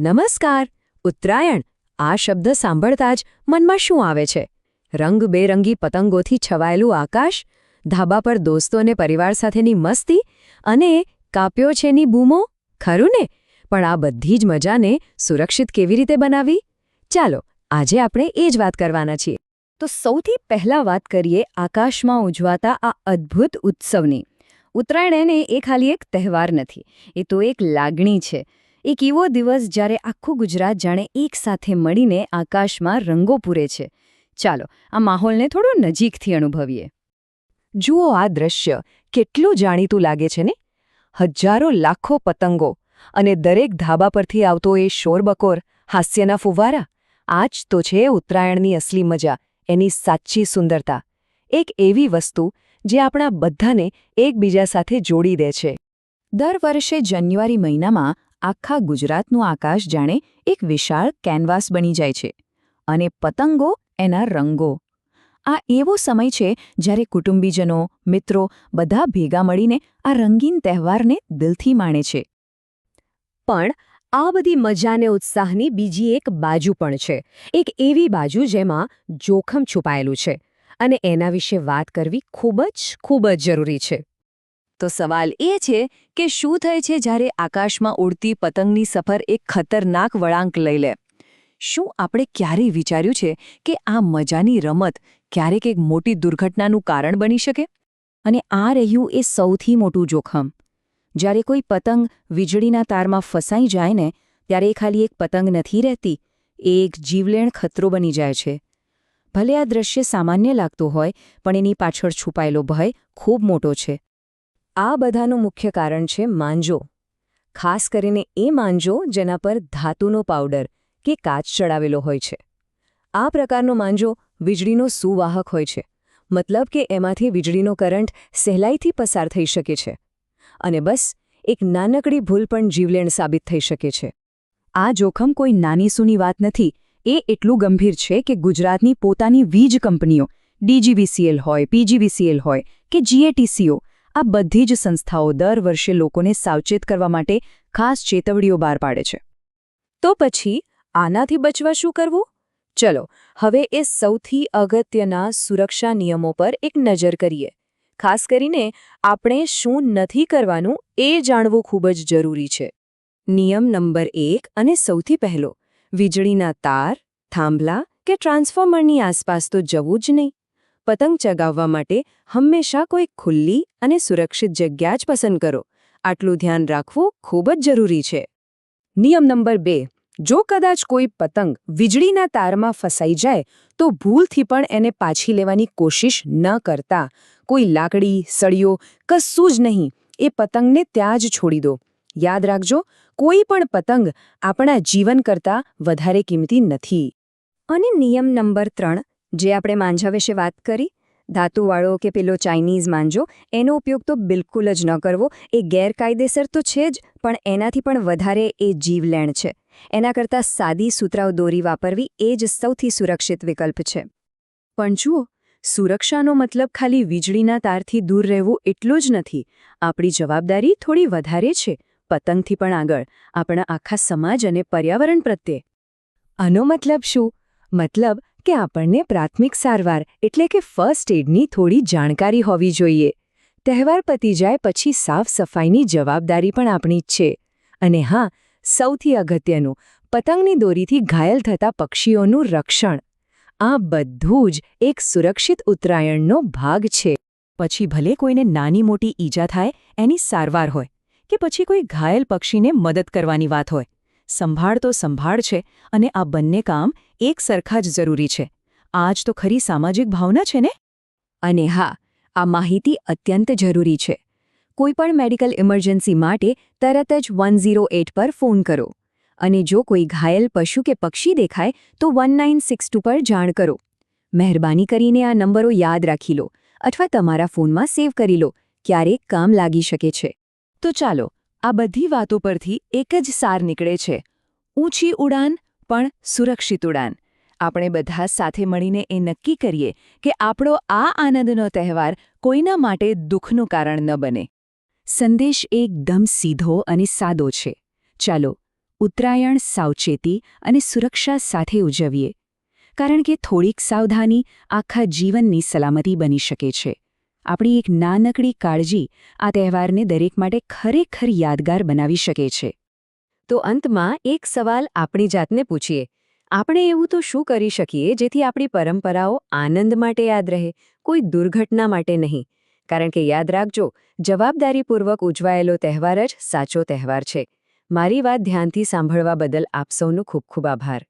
નમસ્કાર. ઉત્તરાયણ આ શબ્દ સાંભળતા જ મનમાં શું આવે છે? રંગબેરંગી પતંગોથી છવાયેલું આકાશ, ધાબા પર દોસ્તો અને પરિવાર સાથેની મસ્તી અને કાપ્યો છેની બૂમો. ખરું ને? પણ આ બધી જ મજાને સુરક્ષિત કેવી રીતે બનાવવી? ચાલો આજે આપણે એ જ વાત કરવાના છીએ. તો સૌથી પહેલા વાત કરીએ આકાશમાં ઉજવાતા આ અદ્ભુત ઉત્સવની. ઉત્તરાયણ એ ખાલી એક તહેવાર નથી, એ તો એક લાગણી છે. એક એવો દિવસ જ્યારે આખું ગુજરાત જાણે એક સાથે મળીને આકાશમાં રંગો પૂરે છે. ચાલો આ માહોલને થોડો નજીકથી અનુભવીએ. જુઓ આ દ્રશ્ય કેટલું જાણીતું લાગે છે ને? હજારો લાખો પતંગો અને દરેક ધાબા પરથી આવતો એ શોરબકોર, હાસ્યના ફુવારા. આ જ તો છે ઉત્તરાયણની અસલી મજા, એની સાચી સુંદરતા. એક એવી વસ્તુ જે આપણા બધાને એકબીજા સાથે જોડી દે છે. દર વર્ષે જાન્યુઆરી મહિનામાં આખા ગુજરાતનું આકાશ જાણે એક વિશાળ કેનવાસ બની જાય છે. અને પતંગો એના રંગો. આ એવો સમય છે જ્યારે કુટુંબીજનો, મિત્રો બધા ભેગા મળીને આ રંગીન તહેવારને દિલથી માણે છે. પણ આ બધી મજા અને ઉત્સાહની બીજી એક બાજુ પણ છે. એક એવી બાજુ જેમાં જોખમ છુપાયેલું છે. અને એના વિશે વાત કરવી ખૂબ જ જરૂરી છે. તો સવાલ એ છે કે શું થાય છે જ્યારે આકાશમાં ઉડતી પતંગની સફર એક ખતરનાક વળાંક લઈ લે? શું આપણે ક્યારેય વિચાર્યું છે કે આ મજાની રમત ક્યારેક એક મોટી દુર્ઘટનાનું કારણ બની શકે? અને આ રહ્યું એ સૌથી મોટું જોખમ. જ્યારે કોઈ પતંગ વીજળીના તારમાં ફસાઈ જાય ને, ત્યારે એ ખાલી એક પતંગ નથી રહેતી, એ એક જીવલેણ ખતરો બની જાય છે. ભલે આ દ્રશ્ય સામાન્ય લાગતું હોય, પણ એની પાછળ છુપાયેલો ભય ખૂબ મોટો છે. આ બધાનું મુખ્ય કારણ છે માંજો. ખાસ કરીને એ માંજો જેના પર ધાતુનો પાવડર કે કાચ ચડાવેલો હોય છે. આ પ્રકારનો માંજો વીજળીનો સુવાહક હોય છે. મતલબ કે એમાંથી વીજળીનો કરંટ સહેલાઈથી પસાર થઈ શકે છે. અને બસ એક નાનકડી ભૂલ પણ જીવલેણ સાબિત થઈ શકે છે. આ જોખમ કોઈ નાની સૂની વાત નથી. એ એટલું ગંભીર છે કે ગુજરાતની પોતાની વીજ કંપનીઓ, DGVCL હોય, PGVCL હોય કે GATCO, આ બધી જ સંસ્થાઓ દર વર્ષે લોકોને સાવચેત કરવા માટે ખાસ ચેતવણીઓ બહાર પાડે છે. તો પછી આનાથી બચવા શું કરવું? ચલો હવે એ સૌથી અગત્યના સુરક્ષા નિયમો પર એક નજર કરીએ. ખાસ કરીને આપણે શું નથી કરવાનું એ જાણવું ખૂબ જ જરૂરી છે. નિયમ નંબર 1 અને સૌથી પહેલો, વીજળીના તાર, થાંભલા કે ટ્રાન્સફોર્મરની આસપાસ તો જવું જ નહીં. પતંગ ચગાવવા માટે હંમેશા કોઈ ખુલ્લી અને સુરક્ષિત જગ્યા જ પસંદ કરો. આટલું ધ્યાન રાખવું ખૂબ જ જરૂરી છે. નિયમ નંબર 2, જો કદાચ કોઈ પતંગ વીજળીના તારમાં ફસાઈ જાય તો ભૂલથી પણ એને પાછી લેવાની કોશિશ ન કરતા. કોઈ લાકડી, સળિયો કશું જ નહીં, એ પતંગને ત્યાં જ છોડી દો. યાદ રાખજો, કોઈ પણ પતંગ આપણા જીવન કરતાં વધારે કિંમતી નથી. અને નિયમ નંબર 3, જે આપણે માંજા વિશે વાત કરી, ધાતુવાળો કે પેલો ચાઇનીઝ માંજો, એનો ઉપયોગ તો બિલકુલ જ ન કરવો. એ ગેરકાયદેસર તો છે જ, પણ એનાથી પણ વધારે એ જીવલેણ છે. એના કરતાં સાદી સુતરાઉ દોરી વાપરવી એ જ સૌથી સુરક્ષિત વિકલ્પ છે. પણ જુઓ, સુરક્ષાનો મતલબ ખાલી વીજળીના તારથી દૂર રહેવું એટલું જ નથી. આપણી જવાબદારી થોડી વધારે છે, પતંગથી પણ આગળ, આપણા આખા સમાજ અને પર્યાવરણ પ્રત્યે. આનો મતલબ શું? મતલબ કે આપણને પ્રાથમિક સારવાર એટલે કે ફર્સ્ટ એડની થોડી જાણકારી હોવી જોઈએ. તહેવાર પતી જાય પછી સાફ સફાઈની જવાબદારી પણ આપણી જ છે. અને હા, સૌથી અગત્યનું, પતંગની દોરીથી ઘાયલ થતા પક્ષીઓનું રક્ષણ. આ બધું જ એક સુરક્ષિત ઉત્તરાયણનો ભાગ છે. પછી ભલે કોઈને નાની મોટી ઈજા થાય, એની સારવાર હોય, કે પછી કોઈ ઘાયલ પક્ષીને મદદ કરવાની વાત હોય, સંભાળ તો સંભાળ છે. અને આ બંને કામ એક સરખા જ જરૂરી છે. આ જ તો ખરી સામાજિક ભાવના છે ને? અને હા, આ માહિતી અત્યંત જરૂરી છે. કોઈપણ મેડિકલ ઇમરજન્સી માટે તરત જ 108 પર ફોન કરો. અને જો કોઈ ઘાયલ પશુ કે પક્ષી દેખાય તો 1962 પર જાણ કરો. મહેરબાની કરીને આ નંબરો યાદ રાખી લો અથવા તમારા ફોનમાં સેવ કરી લો. ક્યારેક કામ લાગી શકે છે. તો ચાલો, આ બધી વાતો પરથી એક જ સાર નીકળે છે: ઊંચી ઉડાન પણ સુરક્ષિત ઉડાન. આપણે બધા સાથે મળીને એ નક્કી કરીએ કે આપણો આ આનંદનો તહેવાર કોઈના માટે દુઃખનું કારણ ન બને. સંદેશ એકદમ સીધો અને સાદો છે. ચાલો, ઉત્તરાયણ સાવચેતી અને સુરક્ષા સાથે ઉજવીએ, કારણ કે થોડીક સાવધાની આખા જીવનની સલામતી બની શકે છે. આપણી એક નાનકડી કાળજી આ તહેવારને દરેક માટે ખરેખર યાદગાર બનાવી શકે છે. તો અંતમાં એક સવાલ આપણી જાતને પૂછીએ. આપણે એવું તો શું કરી શકીએ જેથી આપણી પરંપરાઓ આનંદ માટે યાદ રહે, કોઈ દુર્ઘટના માટે નહીં? કારણ કે યાદ રાખજો, જવાબદારીપૂર્વક ઉજવાયેલો તહેવાર જ સાચો તહેવાર છે. મારી વાત ધ્યાનથી સાંભળવા બદલ આપ સૌનો ખૂબ ખૂબ આભાર.